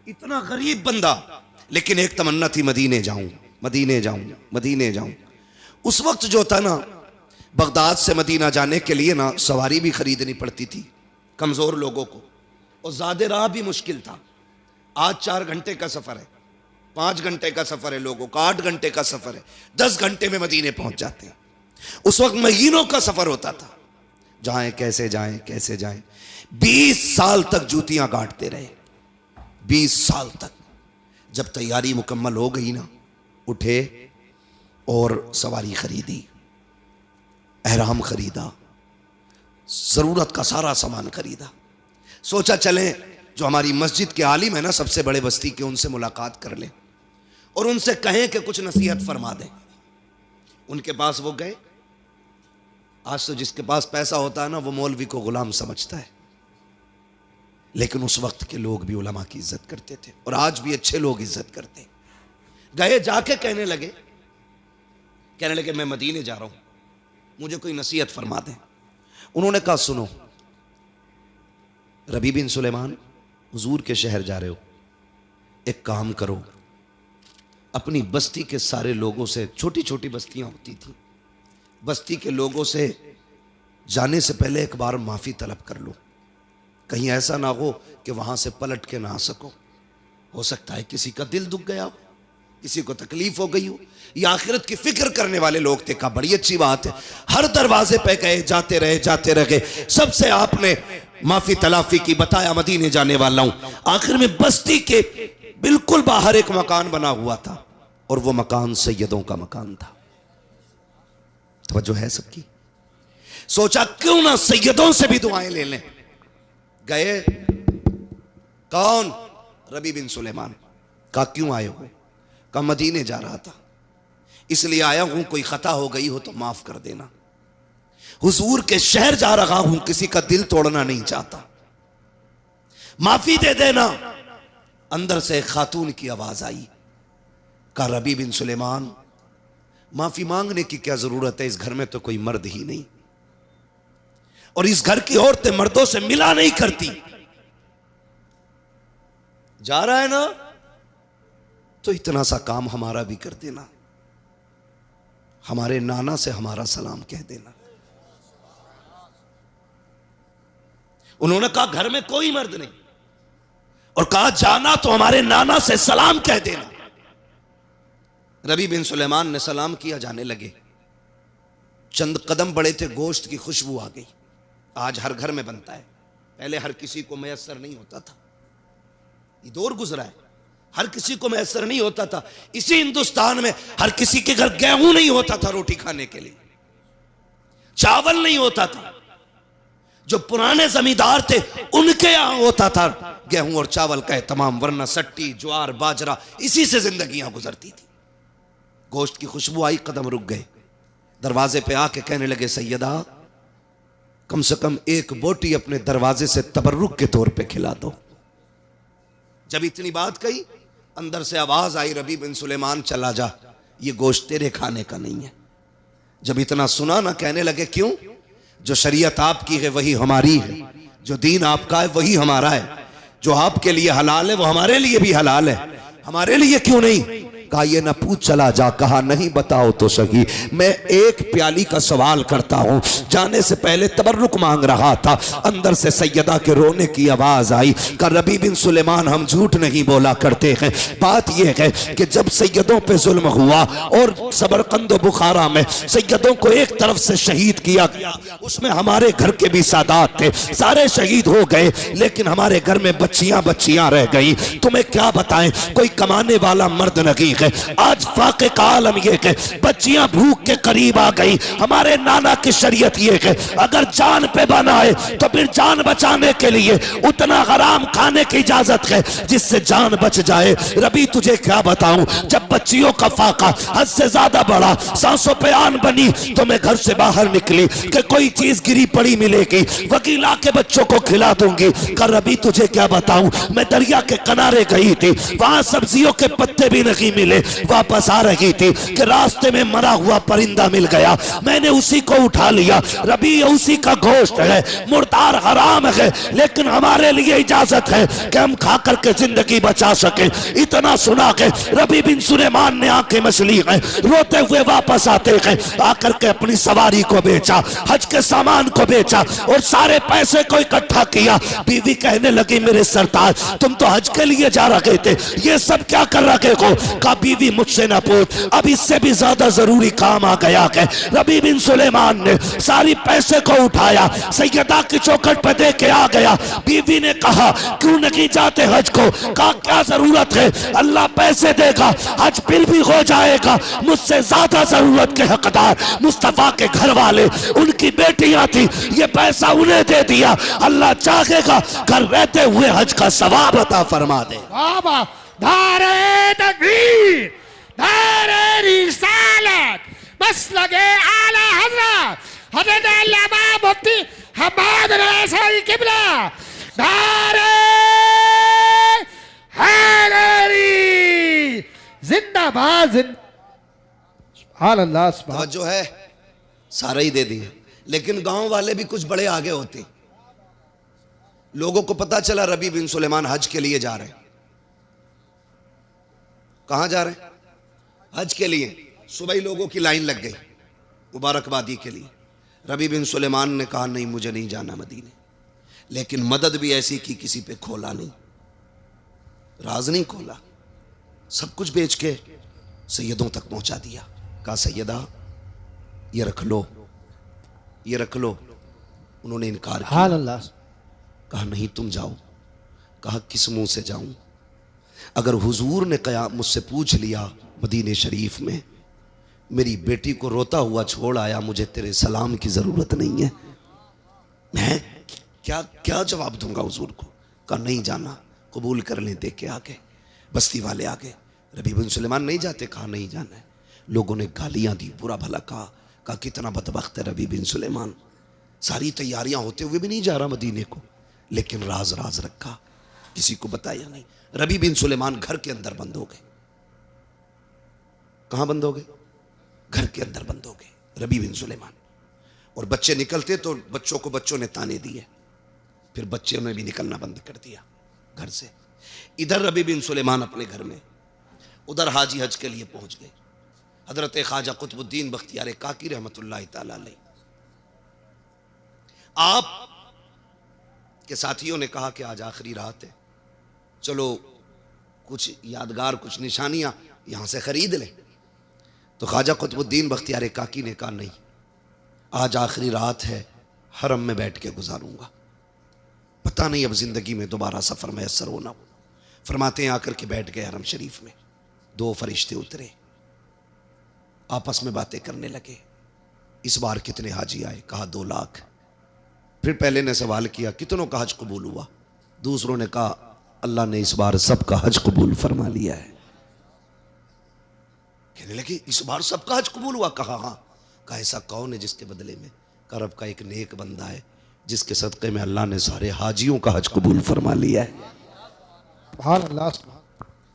इतना गरीब बंदा, लेकिन एक तमन्ना थी मदीने जाऊं, मदीने जाऊं, मदीने जाऊं। उस वक्त जो था ना, बगदाद से मदीना जाने के लिए ना सवारी भी खरीदनी पड़ती थी कमजोर लोगों को, और ज्यादा राह भी मुश्किल था। आज 4 घंटे का सफर है, 5 घंटे का सफर है लोगों का, 8 घंटे का सफर है, 10 घंटे में मदीने पहुंच जाते हैं। उस वक्त महीनों का सफर होता था, जाएं कैसे जाएं, कैसे जाएं। 20 साल तक जूतियां गांठते रहे, 20 साल तक। जब तैयारी मुकम्मल हो गई ना, उठे और सवारी खरीदी, एहराम खरीदा, जरूरत का सारा सामान खरीदा। सोचा चलें, जो हमारी मस्जिद के आलिम है ना, सबसे बड़े बस्ती के, उनसे मुलाकात कर लें और उनसे कहें कि कुछ नसीहत फरमा दें। उनके पास वो गए। आज तो जिसके पास पैसा होता है ना, वो मौलवी को गुलाम समझता है, लेकिन उस वक्त के लोग भी उलमा की इज्जत करते थे, और आज भी अच्छे लोग इज्जत करते। गए, जाके कहने लगे मैं मदीने जा रहा हूं, मुझे कोई नसीहत फरमा दें। उन्होंने कहा सुनो रबी बिन सुलेमान, हुजूर के शहर जा रहे हो, एक काम करो, अपनी बस्ती के सारे लोगों से, छोटी छोटी बस्तियां होती थी, बस्ती के लोगों से जाने से पहले एक बार माफी तलब कर लो। कहीं ऐसा ना हो कि वहां से पलट के ना आ सको। हो सकता है किसी का दिल दुख गया हो, किसी को तकलीफ हो गई हो, या आखिरत की फिक्र करने वाले लोग थे। कहा बड़ी अच्छी बात है। हर दरवाजे पे गए, जाते रहे, सबसे आपने माफी तलाफी की, बताया मदीने जाने वाला हूं। आखिर में बस्ती के बिल्कुल बाहर एक मकान बना हुआ था, और वो मकान सैयदों का मकान था। तवज्जो है सबकी? सोचा क्यों ना सैयदों से भी दुआएं ले लें। गए, कौन? रबी बिन सुलेमान। कहा क्यों आए हो? कहा मदीने जा रहा था, इसलिए आया हूं, कोई खता हो गई हो तो माफ कर देना। हुजूर के शहर जा रहा हूं, किसी का दिल तोड़ना नहीं चाहता, माफी दे देना। अंदर से एक खातून की आवाज आई। कहा रबी बिन सुलेमान, माफी मांगने की क्या जरूरत है, इस घर में तो कोई मर्द ही नहीं, और इस घर की औरतें मर्दों से मिला नहीं करती। जा रहा है ना, तो इतना सा काम हमारा भी कर देना, हमारे नाना से हमारा सलाम कह देना। उन्होंने कहा घर में कोई मर्द नहीं, और कहा जाना तो हमारे नाना से सलाम कह देना। रबी बिन सुलेमान ने सलाम किया, जाने लगे। चंद कदम बढ़े थे, गोश्त की खुशबू आ गई। आज हर घर में बनता है, पहले हर किसी को मैसर नहीं होता था। ये दौर गुजरा है, हर किसी को मैसर नहीं होता था। इसी हिंदुस्तान में हर किसी के घर गेहूं नहीं होता था रोटी खाने के लिए, चावल नहीं होता था। जो पुराने जमींदार थे उनके यहां होता था गेहूं और चावल का एहतमाम, वरना सट्टी, ज्वार, बाजरा, इसी से जिंदगियां गुजरती थी। गोश्त की खुशबू आई, कदम रुक गए। दरवाजे पे आके कहने लगे सैयदा, कम से कम एक बोटी अपने दरवाजे से तबर्रुक के तौर पे खिला दो। जब इतनी बात कही, अंदर से आवाज आई, रबी बिन सुलेमान चला जा, ये गोश्त तेरे खाने का नहीं है। जब इतना सुना ना, कहने लगे क्यों? जो शरीयत आपकी है वही हमारी है, जो दीन आपका है वही हमारा है, जो आपके लिए हलाल है वो हमारे लिए भी हलाल है, हमारे लिए क्यों नहीं? कहा ये न पूछ चला जा। कहा नहीं, बताओ तो सही। मैं एक प्याली का सवाल करता हूं। जाने से पहले तबर्रुक मांग रहा था, अंदर से सैयदा के रोने की आवाज आई। कहा रबी बिन सुलेमान, हम झूठ नहीं बोला करते हैं। बात यह है कि जब सैयदों पे जुल्म हुआ और सबरकंद बुखारा में सैयदों को एक तरफ से शहीद किया गया, उसमें हमारे घर के भी सादात थे, सारे शहीद हो गए, लेकिन हमारे घर में बच्चियां रह गई। तुम्हें क्या बताएं, कोई कमाने वाला मर्द नहीं। आज फाके का आलम यह है, बच्चियां भूख के करीब आ गई। हमारे नाना की शरीयत यह है, अगर जान पे बना है तो फिर जान बचाने के लिए उतना हराम खाने की इजाजत है जिससे जान बच जाए। रबी तुझे क्या बताऊं, जब बच्चियों का फाका हद से ज्यादा बड़ा, सांसों पे आन बनी, तो मैं घर से बाहर निकली कि कोई चीज गिरी पड़ी मिलेगी, वकीला के बच्चों को खिला दूंगी। कर रबी तुझे क्या बताऊं, मैं दरिया के किनारे गई थी, वहां सब्जियों के पत्ते भी नहीं मिले, पहले वापस आ रही थी कि रास्ते में मरा हुआ परिंदा मिल गया, मैंने उसी को उठा लिया। रबी उसी का गोश्त है, मुर्दार हराम है, लेकिन हमारे लिए इजाजत है कि हम खा करके जिंदगी बचा सके। इतना सुना के रबी बिन सुलेमान ने आंखें मसली हैं, रोते हुए वापस आते हैं, आकर के अपनी सवारी को बेचा, हज के सामान को बेचा और सारे पैसे को इकट्ठा किया। बीवी कहने लगी मेरे सरताज तुम तो हज के लिए जा रहे थे, ये सब क्या कर रहे हो? कहा बीवी मुझसे ना पूछ, अब इससे भी ज्यादा जरूरी काम आ गया है। रबी बिन सुलेमान ने सारी पैसे को उठाया, सैयदा की चौखट पे दे के आ गया। बीवी ने कहा क्यों नहीं जाते हज को? कहा क्या जरूरत है, अल्लाह पैसे देगा, हज फिर भी हो जाएगा। मुझसे ज्यादा जरूरत के हकदार मुस्तफा के घर वाले, उनकी बेटियां थी, ये पैसा उन्हें दे दिया। अल्लाह चाहेगा घर रहते हुए हज का सवाब अता फरमा दे। धारे तकबीर, धारे रिसालत, मसलके आला हज़रत हज़रत अल्लामा मुफ्ती हम्माद रज़ाई किबला, धारे हैदरी जिंदाबाद। सुभान अल्लाह, सुभान जो है सारा ही दे दिया, लेकिन गांव वाले भी कुछ बड़े आगे होते। लोगों को पता चला रबी बिन सुलेमान हज के लिए जा रहे हैं। कहां जा रहे हैं? हज के लिए। सुबह ही लोगों की लाइन लग गई मुबारकबादी के लिए। रबी बिन सुलेमान ने कहा नहीं मुझे नहीं जाना मदीने, लेकिन मदद भी ऐसी की किसी पे खोला नहीं, राज नहीं खोला, सब कुछ बेच के सैयदों तक पहुंचा दिया। कहा सैयदा ये रख लो, ये रख लो। उन्होंने इनकार किया। कहा नहीं तुम जाओ। कहा किस मुंह से जाऊं? अगर हुजूर ने कया मुझसे पूछ लिया मदीने शरीफ में मेरी बेटी को रोता हुआ छोड़ आया, मुझे तेरे सलाम की जरूरत नहीं है, मैं क्या क्या जवाब दूंगा हुजूर को? कहा नहीं जाना, कबूल कर लें। देख के आगे बस्ती वाले आगे, रबी बिन सुलेमान नहीं जाते? कहा नहीं जाना है। लोगों ने गालियां दी, बुरा भला कहा कितना बदबख्त है रबी बिन सुलेमान, सारी तैयारियां होते हुए भी नहीं जा रहा मदीने को, लेकिन राज राज रखा, किसी को बताया नहीं। रबी बिन सुलेमान घर के अंदर बंद हो गए। कहां बंद हो गए? घर के अंदर बंद हो गए रबी बिन सुलेमान। और बच्चे निकलते तो बच्चों को बच्चों ने ताने दिए, फिर बच्चों ने भी निकलना बंद कर दिया घर से। इधर रबी बिन सुलेमान अपने घर में, उधर हाजी हज के लिए पहुंच गए। हजरत ख्वाजा कुतुबुद्दीन बख्तियार काकी रहमतुल्लाह तआला अलैह, आप के साथियों ने कहा कि आज आखिरी रात है, चलो कुछ यादगार, कुछ निशानियां यहां से खरीद लें। तो ख्वाजा कुतुबुद्दीन बख्तियार काकी ने कहा नहीं, आज आखिरी रात है, हरम में बैठ के गुजारूंगा, पता नहीं अब जिंदगी में दोबारा सफर मैसर होना हो। फरमाते हैं आकर के बैठ गए हरम शरीफ में। दो फरिश्ते उतरे, आपस में बातें करने लगे। इस बार कितने हाजी आए? कहा 2 लाख। फिर पहले ने सवाल किया कितनों का हज कबूल हुआ? दूसरों ने कहा अल्लाह ने इस बार सबका हज कबूल फरमा लिया है। कहने लगे इस बार सबका हज कबूल हुआ? कहा हाँ। कहा ऐसा कौन है जिसके बदले में? करब का एक नेक बंदा है जिसके सदक़े में अल्लाह ने सारे हाजियों का हज कबूल फरमा लिया है।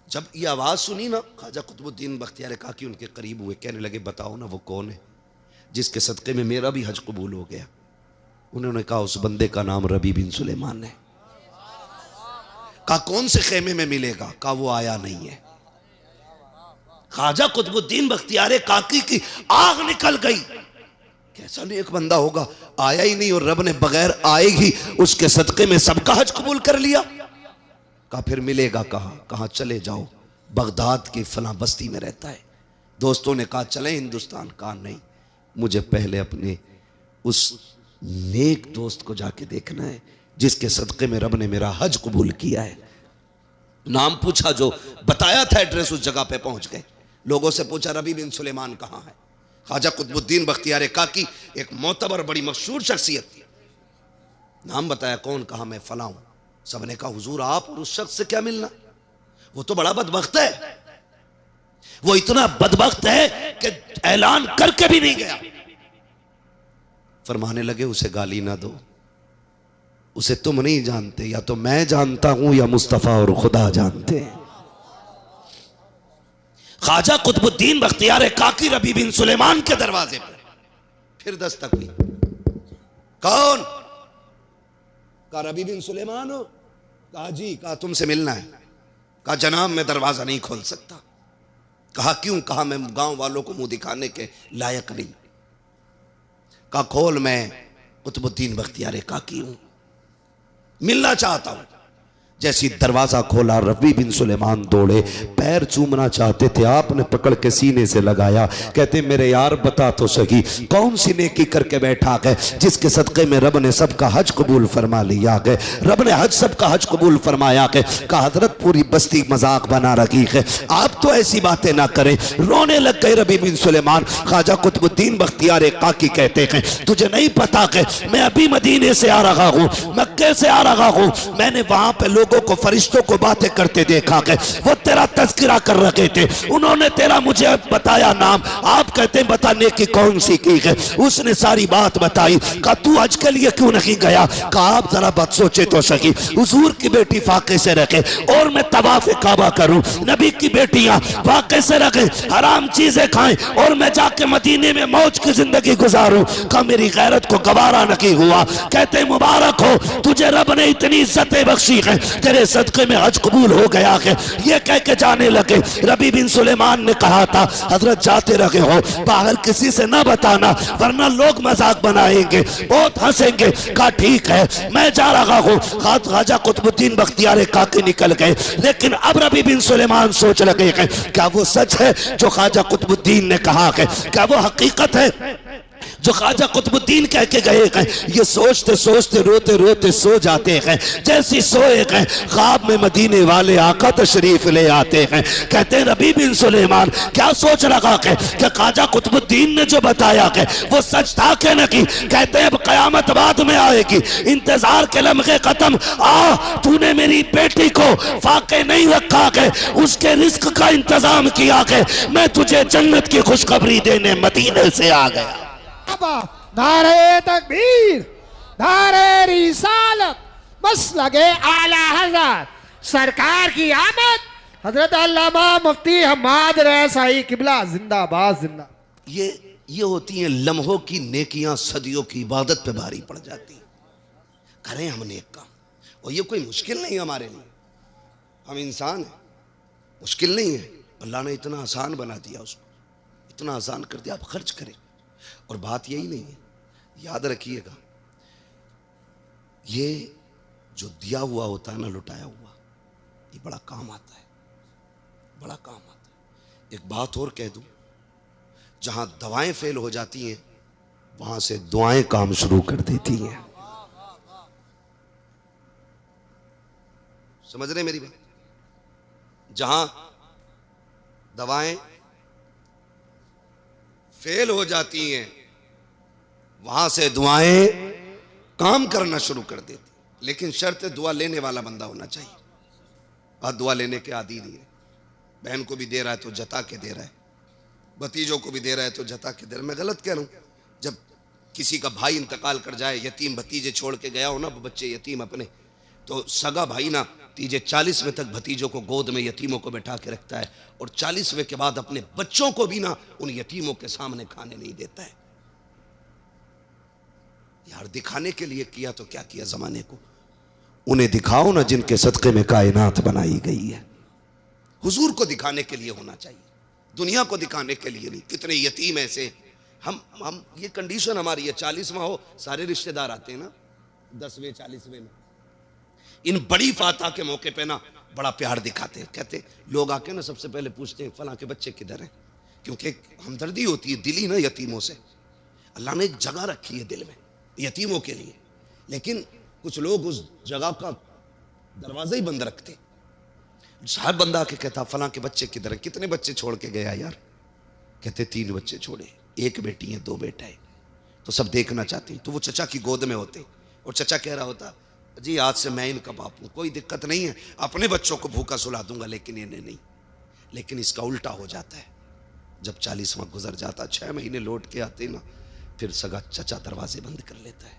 जब ये आवाज सुनी ना, ख्वाजा कुतुबुद्दीन बख्तियार काकी उनके करीब हुए, कहने लगे बताओ ना वो कौन है जिसके सदक़े में मेरा भी हज कबूल हो गया? उन्होंने कहा उस बंदे का नाम रबी बिन सुलेमान है। कहा कौन से खेमे में मिलेगा? कहा वो आया नहीं है। ख्वाजा कुतुबुद्दीन बख्तियार काकी की आग निकल गई, कैसा नेक बंदा होगा, आया ही नहीं और रब ने बगैर आए ही उसके सदक़े में सबका हज कबूल कर लिया। कहा फिर मिलेगा कहाँ? कहा चले जाओ, बगदाद की फलां बस्ती में रहता है। दोस्तों ने कहा चले हिंदुस्तान? कहा नहीं, मुझे पहले अपने उस नेक दोस्त को जाके देखना है जिसके सदक़े में रब ने मेरा हज कबूल किया है। नाम पूछा, जो बताया था एड्रेस, उस जगह पे पहुंच गए। लोगों से पूछा रबी बिन सुलेमान कहाँ है? ख्वाजा कुतुबुद्दीन बख्तियार काकी एक मोतबर बड़ी मशहूर शख्सियत थी, नाम बताया कौन? कहा मैं फला हूं। सबने कहा हुजूर आप और उस शख्स से क्या मिलना, वो तो बड़ा बदबख्त है, वो इतना बदबख्त है कि ऐलान करके भी नहीं गया। फरमाने लगे उसे गाली ना दो, उसे तुम नहीं जानते, या तो मैं जानता हूं या मुस्तफा और खुदा जानते हैं। ख्वाजा कुतुबुद्दीन बख्तियार काकी रबी बिन सुलेमान के दरवाजे पर फिर दस्तक हुई। कौन? कहा रबी बिन सुलेमान हो? कहा जी। कहा तुमसे मिलना है। कहा जनाब मैं दरवाजा नहीं खोल सकता। कहा क्यों? कहा मैं गांव वालों को मुंह दिखाने के लायक नहीं। कहा खोल, मैं कुतुबुद्दीन बख्तियार काकी हूं, मिलना चाहता हूं। जैसी दरवाजा खोला रबी बिन सुलेमान दौड़े, पैर चूमना चाहते थे, आपने पकड़ के सीने से लगाया। कहते मेरे यार बता तो सही कौन सी नेकी करके बैठा है जिसके सदक़े में रब ने सबका हज कबूल फरमा लिया है। रब ने सबका हज कबूल फरमाया है। कहा हजरत पूरी बस्ती मजाक बना रखी है, आप तो ऐसी बातें ना करें। रोने लग गए रबी बिन सुलेमान। ख्वाजा कुतुबुद्दीन बख्तियार काकी कहते हैं तुझे नहीं पता कि मैं अभी मदीने से आ रहा हूँ, मक्के से आ रहा हूँ। मैंने वहां पे लोगों को, फरिश्तों को बातें करते देखा है, वो तेरा तज़किरा कर रहे थे, उन्होंने तेरा मुझे बताया नाम। आप कहते हैं बताने की कौन सी की है? उसने सारी बात बताई। कहा तू हज के लिए क्यों नहीं गया? कहा आप जरा बात सोचे तो सही, हुजूर की बेटी फाके से रखे और मैं तवाफ़ काबा करूं, नबी की बेटियां फाके से रखे, हराम चीजें खाएं और मैं जाके मदीने में मौज की जिंदगी गुजारूं। कहा मेरी गैरत को गवारा नहीं हुआ। कहते मुबारक हो तुझे रब ने इतनी इज्जतें बख्शी है, तेरे सदक़े में हज कबूल हो गया है। ये कह के जाने लगे। रबी बिन सुलेमान ने कहा था हजरत जाते रहे हो, बाहर किसी से ना बताना वरना लोग मजाक बनाएंगे, बहुत हंसेंगे। कहा ठीक है मैं जा रहा हूँ। ख्वाजा कुतुबुद्दीन बख्तियार काकी निकल गए। लेकिन अब रबी बिन सुलेमान सोच लगे हैं क्या वो सच है जो ख्वाजा कुतुबुद्दीन ने कहा है? क्या वो हकीकत है जो ख्वाजा कुतुबुद्दीन कह के गए हैं? ये सोचते सोचते रोते रोते सो जाते हैं। जैसी सोए हैं ख्वाब में मदीने वाले आका तशरीफ ले आते हैं। कहते हैं रबी बिन सुलेमान क्या सोच रखा है कि ख्वाजा कुतुबुद्दीन ने जो बताया है वो सच था कि नहीं? कहते हैं अब कयामत बाद में आएगी, इंतजार के लम्हे खत्म। तूने मेरी बेटी को फाके नहीं रखा है, उसके रिस्क का इंतजाम किया है, मैं तुझे जन्नत की खुशखबरी देने मदीने से आ गया। नारे तकबीर, नारे रिसालत, मसलगे आला हज़रत सरकार की आमद। हजरत अल्लामा मुफ्ती हम्माद रज़ाई किबला जिंदाबाद जिंदा। ये होती हैं लम्हों की नेकियां, सदियों की इबादत पे भारी पड़ जाती। करें हम नेक काम, और ये कोई मुश्किल नहीं हमारे लिए। हम इंसान हैं, मुश्किल नहीं है। अल्लाह ने इतना आसान बना दिया, उसको इतना आसान कर दिया, आप खर्च करें। और बात यही नहीं है, याद रखिएगा ये जो दिया हुआ होता है ना, लुटाया हुआ, ये बड़ा काम आता है, बड़ा काम आता है। एक बात और कह दूं, जहां दवाएं फेल हो जाती हैं वहां से दुआएं काम शुरू कर देती हैं। समझ रहे मेरी बात? जहां दवाएं फेल हो जाती हैं वहां से दुआएं काम करना शुरू कर देती। लेकिन शर्त दुआ लेने वाला बंदा होना चाहिए। और दुआ लेने के आदी नहीं है। बहन को भी दे रहा है तो जता के दे रहा है, भतीजों को भी दे रहा है तो जता के दे रहा है। मैं गलत कह रहा हूं? जब किसी का भाई इंतकाल कर जाए, यतीम भतीजे छोड़ के गया हो ना, बच्चे यतीम अपने, तो सगा भाई ना तीजे 40वें तक भतीजों को गोद में, यतीमों को बैठा के रखता है, और 40वें के बाद अपने बच्चों को भी ना उन यतीमों के सामने खाने नहीं देता है। यार दिखाने के लिए किया तो क्या किया जमाने को? उन्हें दिखाओ ना जिनके सदक़े में कायनात बनाई गई है। हुजूर को दिखाने के लिए होना चाहिए, दुनिया को दिखाने के लिए नहीं। कितने यतीम ऐसे हम ये कंडीशन हमारी है, 40वां हो सारे रिश्तेदार आते हैं ना, 10वें 40वें में। इन बड़ी फातह के मौके पे ना बड़ा प्यार दिखाते हैं। कहते लोग आके ना सबसे पहले पूछते हैं फलां के बच्चे किधर हैं, क्योंकि हमदर्दी होती है दिली ना यतीमों से। अल्लाह ने एक जगह रखी है दिल में यतीमों के लिए, लेकिन कुछ लोग उस जगह का दरवाजा ही बंद रखते। साहब बंदा आके कहता फलां के बच्चे किधर हैं, कितने बच्चे छोड़ के गया यार? कहते 3 बच्चे छोड़े, 1 बेटी है 2 बेटा है। तो सब देखना चाहते हैं, तो वो चचा की गोद में होते, और चचा कह रहा होता जी आज से मैं इनका बाप हूं, कोई दिक्कत नहीं है, अपने बच्चों को भूखा सुला दूंगा लेकिन इन्हें नहीं। लेकिन इसका उल्टा हो जाता है, जब 40वां गुजर जाता, 6 महीने लौट के आते ना, फिर सगा चचा दरवाजे बंद कर लेता है।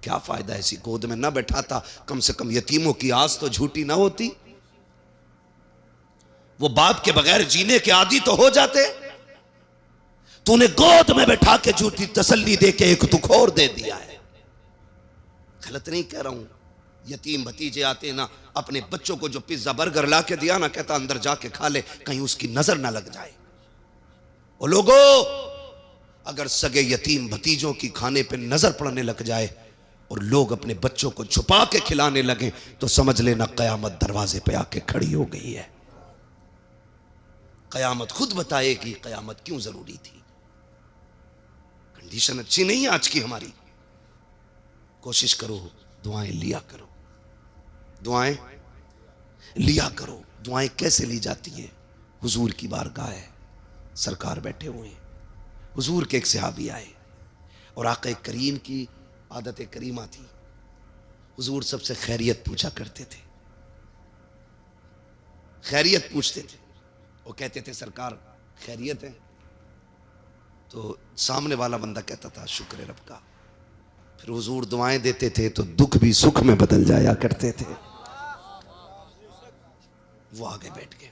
क्या फायदा ऐसी गोद में ना बैठाता, कम से कम यतीमों की आस तो झूठी ना होती। वो बाप के बगैर जीने के आदी तो हो जाते। तूने गोद में बैठा के झूठी तसल्ली दे के एक दुख और दे दिया है। गलत नहीं कह रहा हूं, यतीम भतीजे आते ना, अपने बच्चों को जो पिज्जा बर्गर ला के दिया ना, कहता अंदर जाके खा ले, कहीं उसकी नजर ना लग जाए। वो लोगों, अगर सगे यतीम भतीजों की खाने पे नजर पड़ने लग जाए और लोग अपने बच्चों को छुपा के खिलाने लगे तो समझ लेना कयामत दरवाजे पे आके खड़ी हो गई है। कयामत खुद बताएगी कयामत क्यों जरूरी थी। कंडीशन अच्छी नहीं है आज की हमारी। कोशिश करो, दुआएं लिया करो, दुआएं लिया करो। दुआएं कैसे ली जाती हैं? हुजूर की बारगाह है, सरकार बैठे हुए हैं, हुजूर के एक सहाबी आए और आका करीम की आदत करीमा थी, हुजूर सबसे खैरियत पूछा करते थे, खैरियत पूछते थे। वो कहते थे सरकार खैरियत है, तो सामने वाला बंदा कहता था शुक्र है रब का। फिर हुजूर दुआएं देते थे तो दुख भी सुख में बदल जाया करते थे। वो आगे बैठ गए,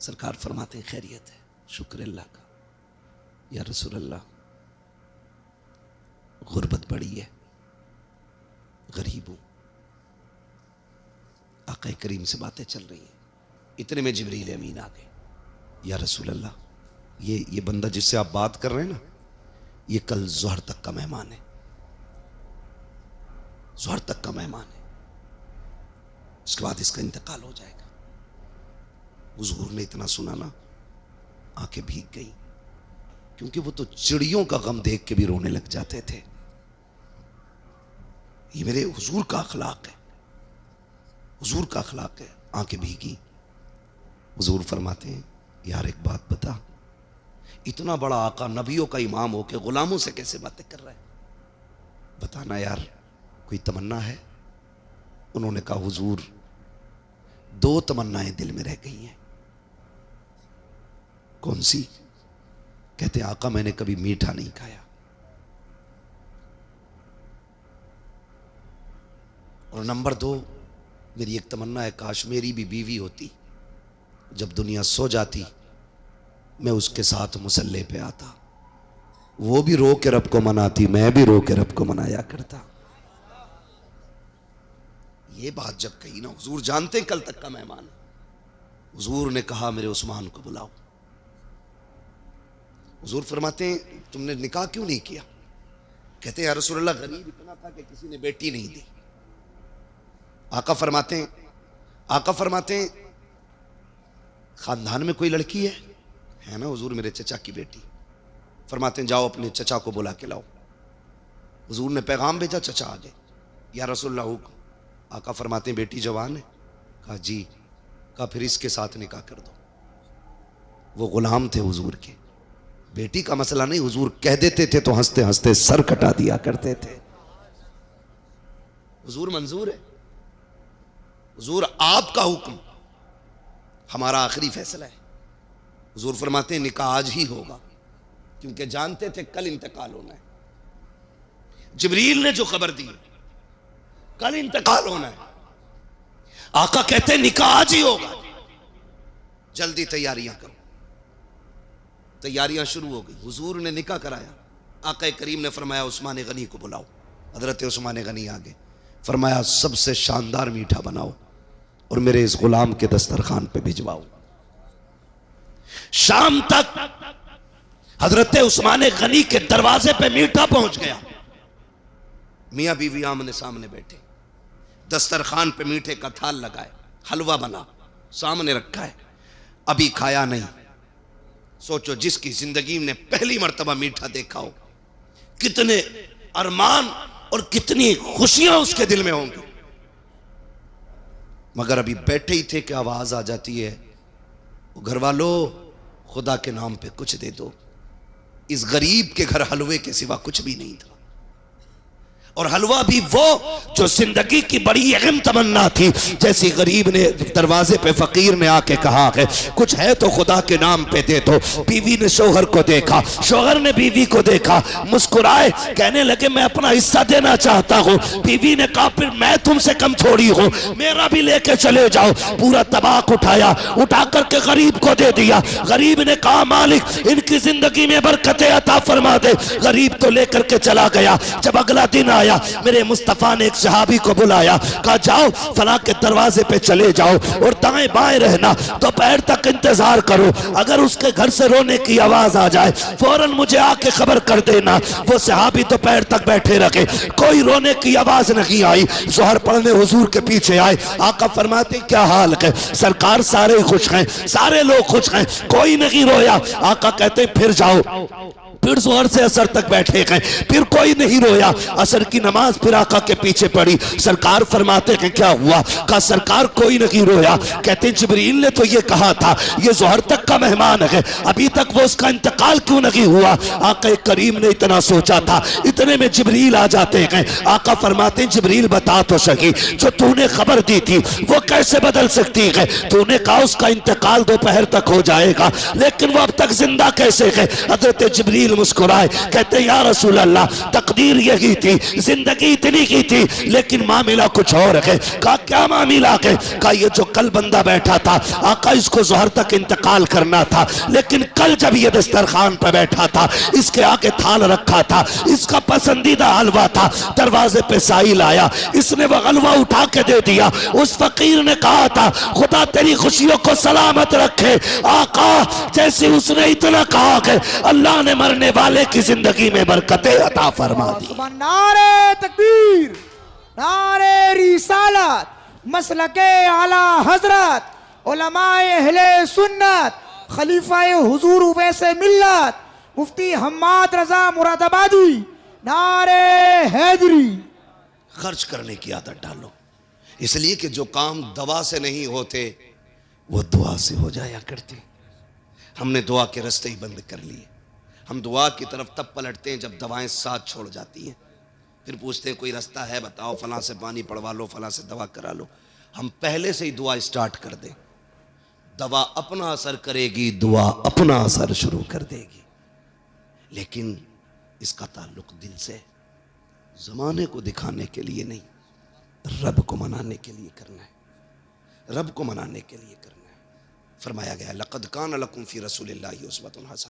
सरकार फरमाते हैं खैरियत है, शुक्र अल्लाह का। या रसूल अल्लाह, गुर्बत बड़ी है, गरीब हूं। आका करीम से बातें चल रही हैं, इतने में जिब्रील अमीन आ गए। या रसूल अल्लाह, ये बंदा जिससे आप बात कर रहे हैं ना, ये कल ज़ोहर तक का मेहमान है, ज़ोहर तक का मेहमान है, उसके बाद इसका इंतकाल हो जाएगा। हुजूर ने इतना सुना ना, आंखें भीग गई, क्योंकि वो तो चिड़ियों का गम देख के भी रोने लग जाते थे। ये मेरे हुजूर का अखलाक है, हुजूर का अखलाक है। आंखें भीगी। हुजूर फरमाते हैं यार एक बात बता, इतना बड़ा आका, नबियों का इमाम होके गुलामों से कैसे बातें कर रहा है? बताना यार, कोई तमन्ना है? उन्होंने कहा हुजूर, दो तमन्नाएं दिल में रह गई हैं। कौन सी? कहते आका मैंने कभी मीठा नहीं खाया, और नंबर दो, मेरी एक तमन्ना है काश मेरी भी बीवी होती, जब दुनिया सो जाती मैं उसके साथ मुसल्ले पे आता, वो भी रो के रब को मनाती, मैं भी रो के रब को मनाया करता। ये बात जब कही ना, हुजूर जानते कल तक का मेहमान है। हुजूर ने कहा मेरे उस्मान को बुलाओ। हुजूर फरमाते हैं तुमने निकाह क्यों नहीं किया? कहते हैं या रसूल अल्लाह, गरीब इतना था कि किसी ने बेटी नहीं दी। आका फरमाते हैं खानदान में कोई लड़की है ना? हुजूर मेरे चचा की बेटी। फरमाते हैं जाओ अपने चचा को बुला के लाओ। हुजूर ने पैगाम भेजा, चचा आ गए। या रसूल अल्लाह, आका फरमाते हैं बेटी जवान है? कहा जी। कहा फिर इसके साथ निकाह कर दो। वो गुलाम थे हुजूर के, बेटी का मसला नहीं, हुजूर कह देते थे तो हंसते हंसते सर कटा दिया करते थे। हुजूर मंजूर है, हुजूर आपका हुक्म हमारा आखिरी फैसला है। हुजूर फरमाते हैं निकाह आज ही होगा, क्योंकि जानते थे कल इंतकाल होना है। जिब्रील ने जो खबर दी कल इंतकाल होना है, आका कहते हैं निकाह आज ही होगा, जल्दी तैयारियां करो। तैयारियां शुरू हो गई। हुजूर ने निकाह कराया। आका करीम ने फरमाया उस्मान गनी को बुलाओ। हजरत उस्मान गनी आ गए। फरमाया सबसे शानदार मीठा बनाओ और मेरे इस गुलाम के दस्तरखान पे भिजवाओ। शाम तक हजरत उस्मान गनी के दरवाजे पे मीठा पहुंच गया। मियां बीवी आमने सामने बैठे, दस्तरखान पे मीठे का थाल लगाए, हलवा बना सामने रखा है, अभी खाया नहीं। सोचो जिसकी जिंदगी में पहली मर्तबा मीठा देखा हो, कितने अरमान और कितनी खुशियां उसके दिल में होंगी। मगर अभी बैठे ही थे कि आवाज आ जाती है, घर वालों खुदा के नाम पे कुछ दे दो। इस गरीब के घर हलवे के सिवा कुछ भी नहीं था। और हलवा भी वो जो जिंदगी की बड़ी अहम तमन्ना थी। जैसे गरीब ने दरवाजे पे फकीर ने आके कहा है कुछ है तो खुदा के नाम पे दे दो। बीवी ने शोहर को देखा, शोहर ने बीवी को देखा, मुस्कुराए, कहने लगे मैं अपना हिस्सा देना चाहता हूँ। बीवी ने कहा फिर मैं तुमसे कम थोड़ी हूँ, मेरा भी लेके चले जाओ। पूरा तबाक उठाया, उठा करके गरीब को दे दिया। गरीब ने कहा मालिक इनकी जिंदगी में बरकतें अता फरमा दे। गरीब तो लेकर के चला गया। जब अगला दिन आया मेरे मुस्तफा ने एक सहाबी को बुलाया, कहा जाओ फला के दरवाजे पे चले जाओ और दाएं बाएं रहना, दोपहर तक इंतजार करो। अगर उसके घर से रोने की आवाज आ जाए फौरन मुझे आके खबर कर देना। वो सहाबी दोपहर तक बैठे रखे, कोई रोने की आवाज नहीं आई। जोहर पढ़ने हुजूर के पीछे आए। आका फरमाते क्या हाल है? सरकार सारे खुश हैं, सारे लोग खुश हैं, कोई नहीं रोया। आका कहते फिर जाओ। फिर जोहर से असर तक बैठे गए, फिर कोई नहीं रोया। असर की नमाज फिर आका के पीछे पड़ी। सरकार फरमाते हैं क्या हुआ? कहा सरकार कोई नहीं रोया। कहते जिब्रील ने तो ये कहा था ये जोहर तक का मेहमान है, अभी तक वो उसका इंतकाल क्यों नहीं हुआ? आका करीम ने इतना सोचा था, इतने में जिब्रील आ जाते हैं। आका फरमाते हैं जिब्रील बता तो सही जो तूने खबर दी थी वो कैसे बदल सकती है? तूने कहा उसका इंतकाल दोपहर तक हो जाएगा, लेकिन वो अब तक जिंदा कैसे है? हजरत जिब्रील मुस्कुराए, कहते या रसूल अल्लाह तकदीर यही थी, जिंदगी इतनी की थी, लेकिन मामला कुछ और है। कहा क्या मामला है? कहा ये जो कल बंदा बैठा था आका इसको जोहर तक इंतकाल करना था, लेकिन कल जब ये दस्तरखान पर बैठा था इसके आगे थाल रखा था, इसका पसंदीदा हलवा था। दरवाजे पे साइल आया, इसने वो हलवा उठा के दे दिया। उस फकीर ने कहा था खुदा तेरी खुशियों को सलामत रखे। आका जैसे उसने इतना कहा कि अल्लाह ने मरने वाले की जिंदगी में बरकतें अता फरमा दी। नारे तकबीर, नारे रिसालत, मसलके आला हजरत, उलमाए अहले सुन्नत, खलीफाए हुजूर वैसे मिल्लत, मुफ्ती हम्माद रजा मुरादाबादी, नारे हैदरी। खर्च करने की आदत डालो, इसलिए कि जो काम दवा से नहीं होते वो दुआ से हो जाया करते। हमने दुआ के रास्ते ही बंद कर लिए। हम दुआ की तरफ तब पलटते हैं जब दवाएं साथ छोड़ जाती हैं। फिर पूछते हैं कोई रास्ता है बताओ, फलां से पानी पड़वा लो, फलां से दवा करा लो। हम पहले से ही दुआ स्टार्ट कर दें, दवा अपना असर करेगी, दुआ अपना असर शुरू कर देगी। लेकिन इसका ताल्लुक दिल से, जमाने को दिखाने के लिए नहीं, रब को मनाने के लिए करना है। रब को मनाने के लिए करना है। फरमाया गया लक़द कान लकुम फ़ी रसूलिल्लाहि उस्वतुन हसनह।